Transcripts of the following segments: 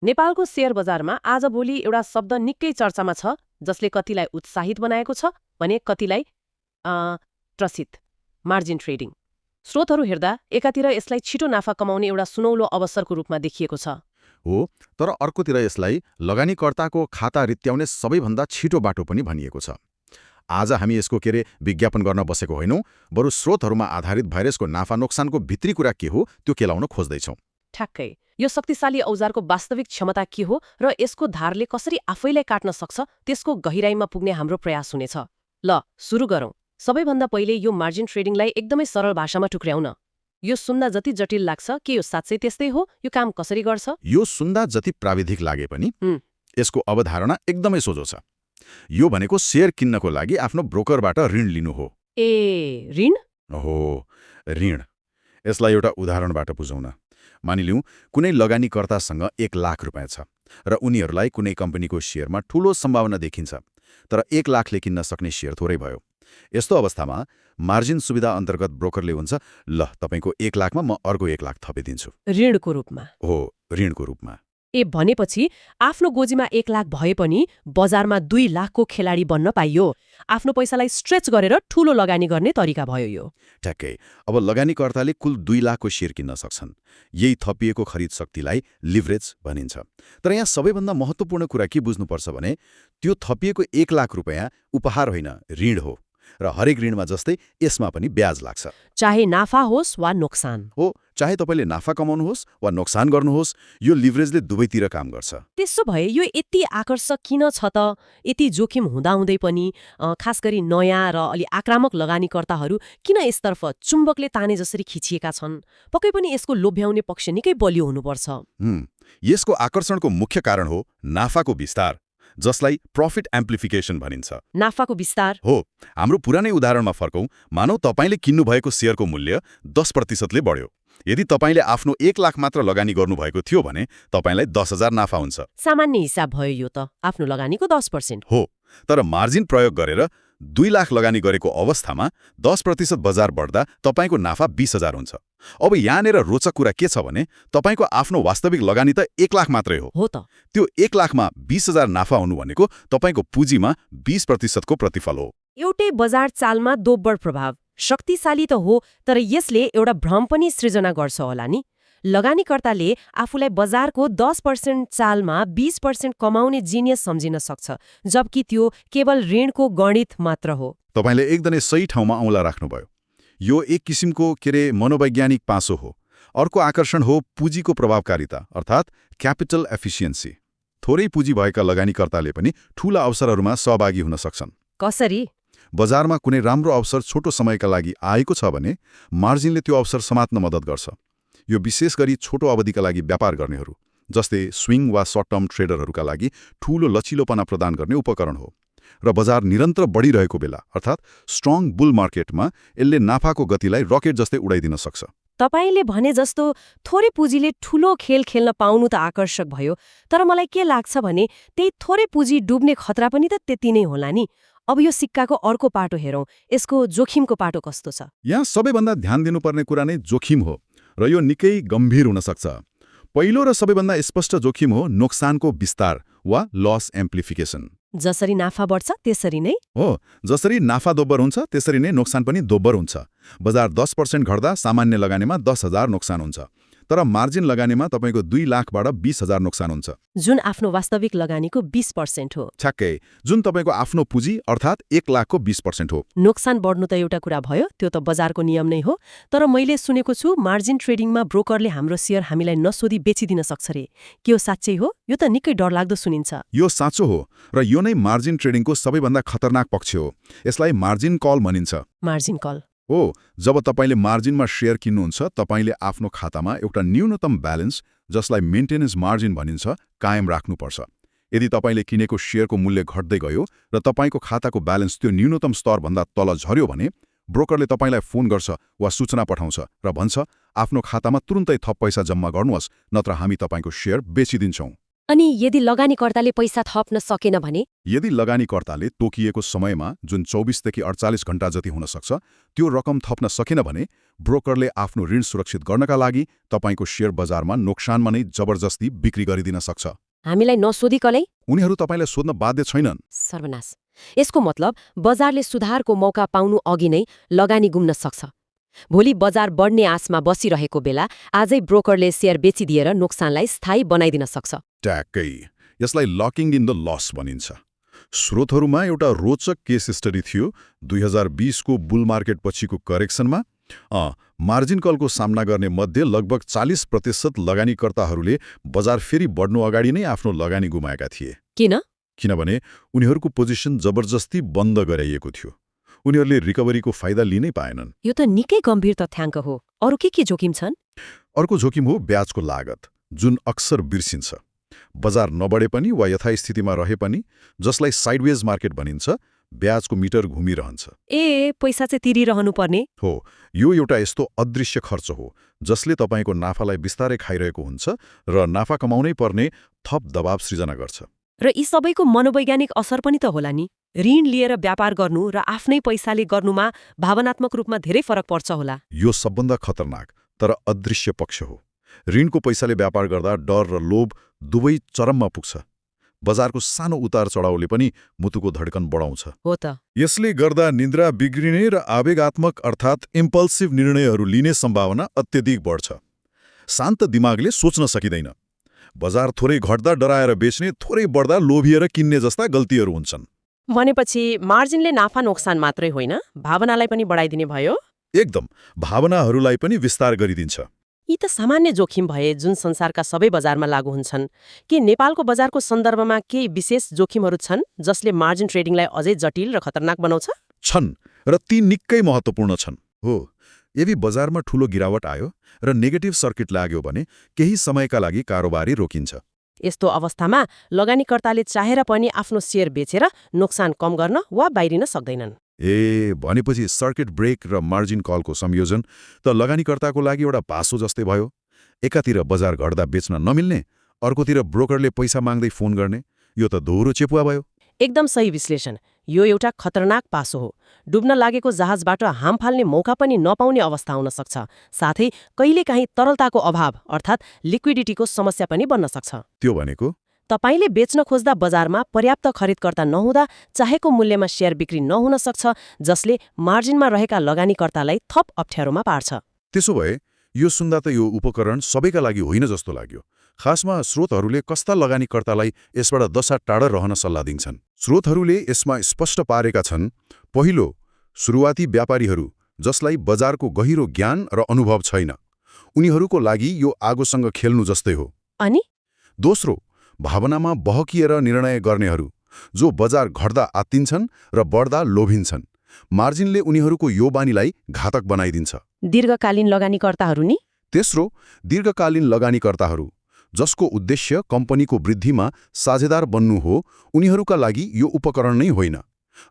नेपालको शेयर बजारमा आजभोलि एउटा शब्द निकै चर्चामा छ जसले कतिलाई उत्साहित बनाएको छ भने कतिलाई त्रसित मार्जिन ट्रेडिङ। स्रोतहरू हेर्दा एकातिर यसलाई छिटो नाफा कमाउने एउटा सुनौलो अवसरको रूपमा देखिएको छ। हो, तर अर्कोतिर यसलाई लगानीकर्ताको खाता रित्याउने सबैभन्दा छिटो बाटो पनि भनिएको छ। आज हामी यसको विज्ञापन गर्न बसेको होइनौँ, बरु स्रोतहरूमा आधारित भएर यसको नाफा नोक्सानको भित्री कुरा के हो त्यो केलाउन खोज्दैछौँ। ठ्याक्कै, यो शक्तिशाली औजारको वास्तविक क्षमता के हो र यसको धारले कसरी आफैलाई काट्न सक्छ त्यसको गहिराईमा पुग्ने हाम्रो प्रयास हुनेछ। ल सुरु गरौँ। सबैभन्दा पहिले यो मार्जिन ट्रेडिङलाई एकदमै सरल भाषामा टुक्र्याउन। यो सुन्दा जति जटिल लाग्छ के यो साँच्चै त्यस्तै हो? यो काम कसरी गर्छ? यो सुन्दा जति प्राविधिक लागे पनि यसको अवधारणा एकदमै सोझो छ। यो भनेको शेयर किन्नको लागि आफ्नो ब्रोकरबाट ऋण लिनु हो। ए ऋण? हो, ऋण। यसलाई एउटा उदाहरणबाट बुझौँ न। मानिलिउँ कुनै लगानीकर्तासँग 1 लाख रुपियाँ छ र उनीहरूलाई कुनै कम्पनीको शेयरमा ठूलो सम्भावना देखिन्छ, तर 1 लाखले किन्न सक्ने शेयर थोरै भयो। यस्तो अवस्थामा मार्जिन सुविधा अन्तर्गत ब्रोकरले हुन्छ, ल तपाईको 1 लाखमा म अर्को 1 लाख थपिदिन्छु। ऋणको रूपमा? हो, ऋणको रूपमा। ए भनेपछि आफ्नो गोजीमा 1 लाख भए पनि बजारमा 2 लाखको खेलाडी बन्न पाइयो। आफ्नो पैसालाई स्ट्रेच गरेर ठूलो लगानी गर्ने तरिका भयो यो। ठ्याक्कै। अब लगानीकर्ताले कुल 2 लाखको शेयर किन्न सक्छन्। यही थपिएको खरिद शक्तिलाई लिभरेज भनिन्छ। तर यहाँ सबैभन्दा महत्त्वपूर्ण कुरा के बुझ्नुपर्छ भने त्यो थपिएको 1 लाख रुपियाँ उपहार होइन, ऋण हो। र हरेक ऋणमा जस्तै यसमा पनि ब्याज लाग्छ। चाहे नाफा होस् वा नोक्सान हो, चाहे तपाईँले नाफा कमाउनुहोस् वा नोक्सान गर्नुहोस्, यो लिभरेजले दुवैतिर काम गर्छ। त्यसो भए यो यति आकर्षक किन छ त? यति जोखिम हुँदाहुँदै पनि खास गरी नयाँ र अलि आक्रामक लगानीकर्ताहरू किन यसतर्फ चुम्बकले ताने जसरी खिचिएका छन्? पक्कै पनि यसको लोभ्याउने पक्ष निकै बलियो हुनुपर्छ। यसको आकर्षणको मुख्य कारण हो नाफाको विस्तार, जसलाई प्रॉफिट एम्प्लिफिकेसन भनिन्छ। नाफाको विस्तार? हो, हाम्रो पुरानै उदाहरणमा फर्कौं। मानौ तपाईले किन्नुभएको शेयरको मूल्य 10% ले बढ्यो। यदि तपाईले आफ्नो 1 लाख मात्र लगानी गर्नुभएको थियो भने तपाईलाई 10,000 नाफा हुन्छ। सामान्य हिसाब भयो यो त, आफ्नो लगानीको 10%। हो, तर मार्जिन प्रयोग गरेर 2 लाख लगानी गरेको अवस्थामा 10% बजार बढ्दा तपाईको नाफा 20,000 हुन्छ। अब यहाँनिर रोचक कुरा के छ भने तपाईको आफ्नो वास्तविक लगानी त 1 लाख मात्रै हो। हो त। त्यो 1 लाखमा 20,000 नाफा हुनु भनेको तपाईको पुँजीमा 20% को प्रतिफल हो। एउटै बजार चालमा दोब्बर प्रभाव। शक्तिशाली त हो, तर यसले एउटा भ्रम पनि सृजना गर्छ होला नि। लगानीकर्ताले आफूलाई बजारको 10% चालमा 20% कमाउने जिनियस सम्झिन सक्छ, जबकि त्यो केवल ऋणको गणित मात्र हो। तपाईले एकदमै सही ठाउँमा औँला राख्नुभयो। यो एक किसिमको मनोवैज्ञानिक पासो हो। अर्को आकर्षण हो पुँजीको प्रभावकारिता, अर्थात् क्यापिटल एफिसिएन्सी। थोरै पुँजी भएका लगानीकर्ताले पनि ठूला अवसरहरूमा सहभागी हुन सक्छन्। कसरी? बजारमा कुनै राम्रो अवसर छोटो समयका लागि आएको छ भने मार्जिनले त्यो अवसर समात्न मद्दत गर्छ। यो विशेष गरी छोटो अवधिका लागि व्यापार गर्नेहरू, जस्तै स्विङ वा सर्ट टर्म ट्रेडरहरूका लागि ठूलो लचिलोपना प्रदान गर्ने उपकरण हो। र बजार निरन्तर बढिरहेको बेला, अर्थात् स्ट्रङ बुल मार्केटमा यसले नाफाको गतिलाई रकेट जस्तै उडाइदिन सक्छ। तपाईले भने जस्तो थोरै पुँजीले ठूलो खेल खेल्न पाउनु त आकर्षक भयो, तर मलाई के लाग्छ भने त्यही थोरै पुँजी डुब्ने खतरा पनि त त्यति नै होला नि। अब यो सिक्काको अर्को पाटो हेरौँ, यसको जोखिमको पाटो कस्तो छ? यहाँ सबैभन्दा ध्यान दिनुपर्ने कुरा नै जोखिम हो, र यो निकै गम्भीर हुन सक्छ। पहिलो र सबैभन्दा स्पष्ट जोखिम हो नोक्सानको विस्तार वा लस एम्प्लिफिकेसन। जसरी नाफा बढ्छ त्यसरी नै? हो, जसरी नाफा दोब्बर हुन्छ त्यसरी नै नोक्सान पनि दोब्बर हुन्छ। बजार 10% घट्दा सामान्य लगानीमा 10,000 नोक्सान हुन्छ, तर मार्जिन लगानीमा तपाईको 2 लाखबाट 20,000 नोक्सान हुन्छ, जुन आफ्नो वास्तविक लगानीको 20% हो। ठ्याक्कै, जुन तपाईको आफ्नो पुँजी अर्थात् 1 लाखको 20% हो। नोक्सान बढ्नु त एउटा कुरा भयो, त्यो त बजारको नियम नै हो। तर मैले सुनेको छु मार्जिन ट्रेडिङमा ब्रोकरले हाम्रो शेयर हामीलाई नसोधी बेचिदिन सक्छ रे। के यो साँच्चै हो? यो त निकै डरलाग्दो सुनिन्छ। यो साँचो हो, र यो नै मार्जिन ट्रेडिङको सबैभन्दा खतरनाक पक्ष हो। यसलाई मार्जिन कल भनिन्छ। Margin call? हो, जब तपाईले मार्जिनमा शेयर किन्नुहुन्छ तपाईले आफ्नो खातामा एउटा न्यूनतम ब्यालेन्स, जसलाई मेन्टेनेन्स मार्जिन भनिन्छ, कायम राख्नुपर्छ। यदि तपाईले किनेको शेयरको मूल्य घट्दै गयो र तपाईको खाताको ब्यालेन्स त्यो न्यूनतम स्तरभन्दा तल झर्यो भने ब्रोकरले तपाईलाई फोन गर्छ वा सूचना पठाउँछ र भन्छ आफ्नो खातामा तुरुन्तै थप पैसा जम्मा गर्नुहोस्, नत्र हामी तपाईको शेयर बेचिदिन्छौँ। अनि यदि लगानीकर्ताले पैसा थप्न सकेन भने यदि लगानीकर्ताले तोकिएको समयमा जुन 24देखि 48 घण्टा जति हुन सक्छ त्यो रकम थप्न सकेन भने ब्रोकरले आफ्नो ऋण सुरक्षित गर्नका लागि तपाईँको शेयर बजारमा नोक्सानमा नै जबरजस्ती बिक्री गरिदिन सक्छ। हामीलाई नसोधिकलै उनीहरू तपाईँलाई सोध्न बाध्य छैनन्। सर्वनाश। यसको मतलब बजारले सुधारको मौका पाउनु अघि नै लगानी गुम्न सक्छ। भोलि बजार बढ्ने आशमा बसिरहेको बेला आजै ब्रोकरले शेयर बेचिदिएर नोक्सानलाई स्थायी बनाइदिन सक्छ। ट्याक्कै यसलाई लकिङ इन द लस भनिन्छ। स्रोतहरूमा एउटा रोचक केस स्टडी थियो 2020 को बुल मार्केट पछिको करेक्सनमा। मार्जिन कलको सामना गर्ने मध्ये लगभग 40% लगानीकर्ताहरूले बजार फेरि बढ्नु अगाडि नै आफ्नो लगानी गुमाएका थिए। किनभने उनीहरूको पोजिसन जबरजस्ती बन्द गराइएको थियो। उनीहरूले रिकभरीको फाइदा लिनै पाएनन्। यो त निकै गम्भीर तथ्याङ्क हो। अरू के जोखिम छन्? अर्को जोखिम हो ब्याजको लागत, जुन अक्सर बिर्सिन्छ। बजार नबढे पनि वा यथास्थितिमा रहे पनि, जसलाई साइडवेज मार्केट भनिन्छ, ब्याजको मिटर घुमिरहन्छ। पैसा चाहिँ तिरिरहनु पर्ने हो। यो एउटा यस्तो अदृश्य खर्च हो जसले तपाईँको नाफालाई बिस्तारै खाइरहेको हुन्छ र नाफा कमाउनै पर्ने थप दबाव सृजना गर्छ। र यी सबैको मनोवैज्ञानिक असर पनि त होला नि। ऋण लिएर व्यापार गर्नु र आफ्नै पैसाले गर्नुमा भावनात्मक रूपमा धेरै फरक पर्छ होला। यो सबभन्दा खतरनाक तर अदृश्य पक्ष हो। ऋणको पैसाले व्यापार गर्दा डर र लोभ दुवै चरममा पुग्छ। बजारको सानो उतार चढाउले पनि मुटुको धड्कन बढाउँछ। हो त। यसले गर्दा निद्रा बिग्रिने र आवेगात्मक अर्थात् इम्पल्सिभ निर्णयहरू लिने सम्भावना अत्यधिक बढ्छ। शान्त दिमागले सोच्न सकिँदैन। बजार थोरै घट्दा डराएर बेच्ने, थोरै बढ्दा लोभिएर किन्ने जस्ता गल्तीहरू हुन्छन्। भनेपछि मार्जिनले नाफा नोक्सान मात्रै होइन, भावनालाई पनि बढाइदिने भयो। एकदम, भावनाहरूलाई पनि विस्तार गरिदिन्छ। यी त सामान्य जोखिम भए जुन संसारका सबै बजारमा लागू हुन्छन्। के नेपालको बजारको सन्दर्भमा केही विशेष जोखिमहरू छन् जसले मार्जिन ट्रेडिङलाई अझै जटिल र खतरनाक बनाउँछ? छन्, र ती निकै महत्त्वपूर्ण छन्। हो, यदि बजारमा ठूलो गिरावट आयो र नेगेटिभ सर्किट लाग्यो भने केही समयका लागि कारोबारी रोकिन्छ। यस्तो अवस्थामा लगानीकर्ताले चाहेर पनि आफ्नो शेयर बेचेर नोक्सान कम गर्न वा बाहिरिन सक्दैनन्। भनेपछि सर्किट ब्रेक र मार्जिन कलको संयोजन त लगानीकर्ताको लागि एउटा पासो जस्तै भयो। एकातिर बजार घट्दा बेच्न नमिल्ने, अर्कोतिर ब्रोकरले पैसा माग्दै फोन गर्ने। यो त दोहोरो चेपुवा भयो। एकदम सही विश्लेषण। यो एउटा खतरनाक पासो हो। डुब्न लागेको जहाजबाट हाम फाल्ने मौका पनि नपाउने अवस्था हुन सक्छ। साथै कहिलेकाहीँ तरलताको अभाव अर्थात् लिक्विडिटीको समस्या पनि बन्न सक्छ। त्यो भनेको तपाईले बेच्न खोज्दा बजारमा पर्याप्त खरिदकर्ता नहुँदा चाहेको मूल्यमा शेयर बिक्री नहुन सक्छ, जसले मार्जिनमा रहेका लगानीकर्तालाई थप अप्ठ्यारोमा पार्छ। त्यसो भए यो सुन्दा त यो उपकरण सबैका लागि होइन जस्तो लाग्यो। खासमा स्रोतहरूले कस्ता लगानीकर्तालाई यसबाट दशा टाढा रहन सल्लाह दिन्छन्? स्रोतहरूले यसमा स्पष्ट पारेका छन्। पहिलो, सुरुवाती व्यापारीहरू जसलाई बजारको गहिरो ज्ञान र अनुभव छैन, उनीहरूको लागि यो आगोसँग खेल्नु जस्तै हो। अनि दोस्रो, भावनामा बहकिएर निर्णय गर्नेहरू जो बजार घट्दा आत्तिन्छन् र बढ्दा लोभिन्छन्। मार्जिनले उनीहरूको यो बानीलाई घातक बनाइदिन्छ। दीर्घकालीन लगानीकर्ताहरू नि? तेस्रो, दीर्घकालीन लगानीकर्ताहरू जसको उद्देश्य कम्पनीको वृद्धिमा साझेदार बन्नु हो, उनीहरूका लागि यो उपकरण नै होइन।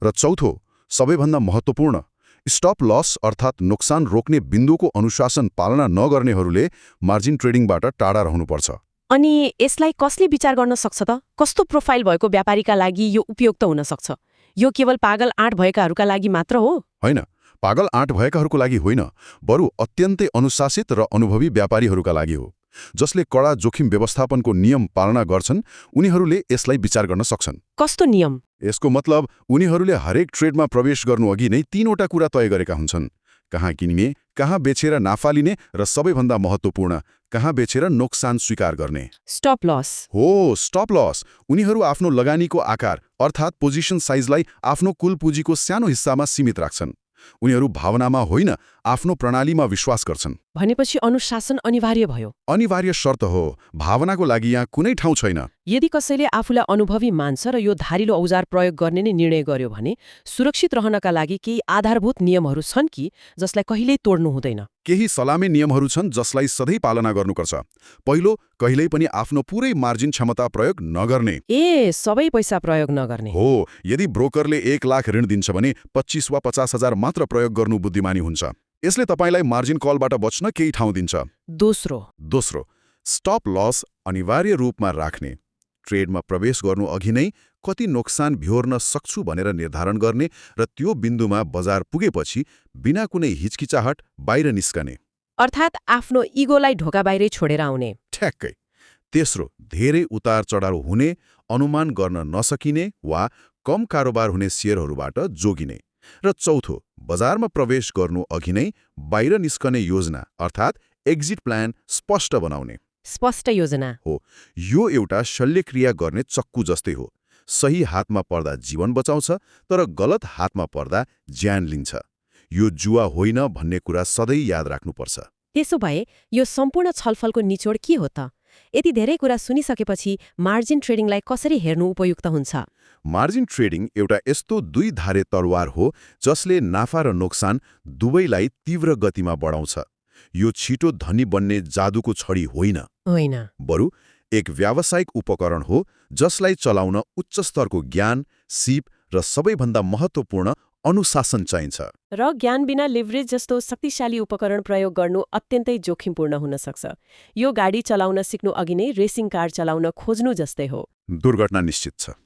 र चौथो, सबैभन्दा महत्त्वपूर्ण, स्टप लस अर्थात् नोक्सान रोक्ने बिन्दुको अनुशासन पालना नगर्नेहरूले मार्जिन ट्रेडिङबाट टाढा रहनुपर्छ। अनि यसलाई कसले विचार गर्न सक्छ त? कस्तो प्रोफाइल भएको व्यापारीका लागि यो उपयुक्त हुन सक्छ? यो केवल पागल आँट भएकाहरूका लागि मात्र हो? होइन, पागल आँट भएकाहरूको लागि होइन, बरु अत्यन्तै अनुशासित र अनुभवी व्यापारीहरूका लागि हो। जसले कडा जोखिम व्यवस्थापनको नियम पालना गर्छन्, उनीहरूले यसलाई विचार गर्न सक्छन्। कस्तो नियम? यसको मतलब उनीहरूले हरेक ट्रेडमा प्रवेश गर्नुअघि नै 3वटा कुरा तय गरेका हुन्छन्। कहाँ किन्ने, कहाँ बेचेर नाफा लिने र सबैभन्दा महत्त्वपूर्ण, कहाँ बेचेर नोक्सान स्वीकार गर्ने। स्टप लस हो, स्टप लस। उनीहरू आफ्नो लगानीको आकार अर्थात् पोजिसन साइजलाई आफ्नो कुल पुँजीको सानो हिस्सामा सीमित राख्छन्। उनीहरू भावनामा होइन, आफ्नो प्रणालीमा विश्वास गर्छन्। भनेपछि अनुशासन अनिवार्य भयो। अनिवार्य शर्त हो। भावनाको लागि यहाँ कुनै ठाउँ छैन। यदि कसैले आफूलाई अनुभवी मान्छ र यो धारिलो औजार प्रयोग गर्ने नै निर्णय गर्यो भने सुरक्षित रहनका लागि केही आधारभूत नियमहरू छन् कि जसलाई कहिल्यै तोड्नु हुँदैन? केही सलामी नियमहरू छन् जसलाई सधैँ पालना गर्नुपर्छ। पहिलो, कहिल्यै पनि आफ्नो पुरै मार्जिन क्षमता प्रयोग नगर्ने। सबै पैसा प्रयोग नगर्ने हो। यदि ब्रोकरले 1 लाख ऋण दिन्छ भने 25 वा 50 हजार मात्र प्रयोग गर्नु बुद्धिमानी हुन्छ। यसले तपाईँलाई मार्जिन कलबाट बच्न केही ठाउँ दिन्छ। दोस्रो, स्टप लस अनिवार्य रूपमा राख्ने। ट्रेडमा प्रवेश गर्नु अघि नै कति नोक्सान भ्योर्न सक्छु भनेर निर्धारण गर्ने र त्यो बिन्दुमा बजार पुगेपछि बिना कुनै हिचकिचाहट बाहिर निस्कने। अर्थात् आफ्नो इगोलाई ढोका बाहिरै छोडेर आउने। ठ्याक्कै। तेस्रो, धेरै उतार चढाव हुने, अनुमान गर्न नसकिने वा कम कारोबार हुने सेयरहरूबाट जोगिने। र चौथो, बजारमा प्रवेश गर्नु अघि नै बाहिर निस्कने योजना अर्थात् एक्जिट प्लान स्पष्ट बनाउने। स्पष्ट योजना हो। यो एउटा शल्यक्रिया गर्ने चक्कु जस्तै हो। सही हातमा पर्दा जीवन बचाउँछ, तर गलत हातमा पर्दा ज्यान लिन्छ। यो जुवा होइन भन्ने कुरा सधैँ याद राख्नुपर्छ। त्यसो भए यो सम्पूर्ण छलफलको निचोड के हो त? यति धेरै कुरा सुनिसकेपछि मार्जिन ट्रेडिङलाई कसरी हेर्नु उपयुक्त हुन्छ? मार्जिन ट्रेडिङ एउटा यस्तो दुई धारे तरवार हो जसले नाफा र नोक्सान दुवैलाई तीव्र गतिमा बढाउँछ। यो छिटो धनी बन्ने जादुको छडी होइन, बरु एक व्यावसायिक उपकरण हो जसलाई चलाउन उच्च स्तरको ज्ञान, सिप र सबैभन्दा महत्त्वपूर्ण अनुशासन चाहिन्छ। र ज्ञान बिना लिभरेज जस्तो शक्तिशाली उपकरण प्रयोग गर्नु अत्यन्तै जोखिमपूर्ण हुन सक्छ। यो गाडी चलाउन सिक्नु अघि नै रेसिङ कार चलाउन खोज्नु जस्तै हो। दुर्घटना निश्चित छ।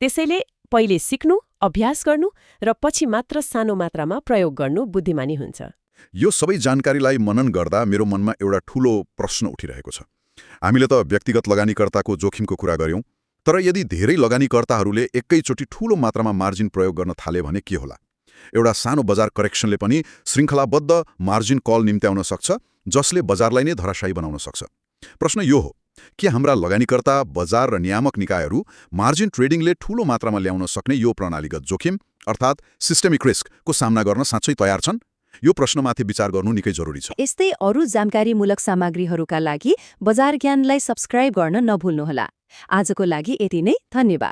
त्यसैले पहिले सिक्नु, अभ्यास गर्नु र पछि मात्र सानो मात्रामा प्रयोग गर्नु बुद्धिमानी हुन्छ। यो सबै जानकारीलाई मनन गर्दा मेरो मनमा एउटा ठूलो प्रश्न उठिरहेको छ। हामीले त व्यक्तिगत लगानीकर्ताको जोखिमको कुरा गर्यौं, तर यदि धेरै लगानीकर्ताहरूले एकैचोटि ठूलो मात्रामा मार्जिन प्रयोग गर्न थाले भने के होला? एउटा सानो बजार करेक्सनले पनि श्रृङ्खलाबद्ध मार्जिन कल निम्त्याउन सक्छ, जसले बजारलाई नै धराशायी बनाउन सक्छ। प्रश्न यो हो, के हाम्रा लगानीकर्ता, बजार र नियामक निकायहरू मार्जिन ट्रेडिङले ठूलो मात्रामा ल्याउन सक्ने यो प्रणालीगत जोखिम अर्थात् सिस्टेमिक रिस्कको सामना गर्न साँच्चै तयार छन्? यो प्रश्नमाथि विचार गर्नु निकै जरुरी छ। यस्तै अरू जानकारीमूलक सामग्रीहरूका लागि बजार ज्ञानलाई सब्स्क्राइब गर्न नभुल्नुहोला। आजको लागि यति नै, धन्यवाद।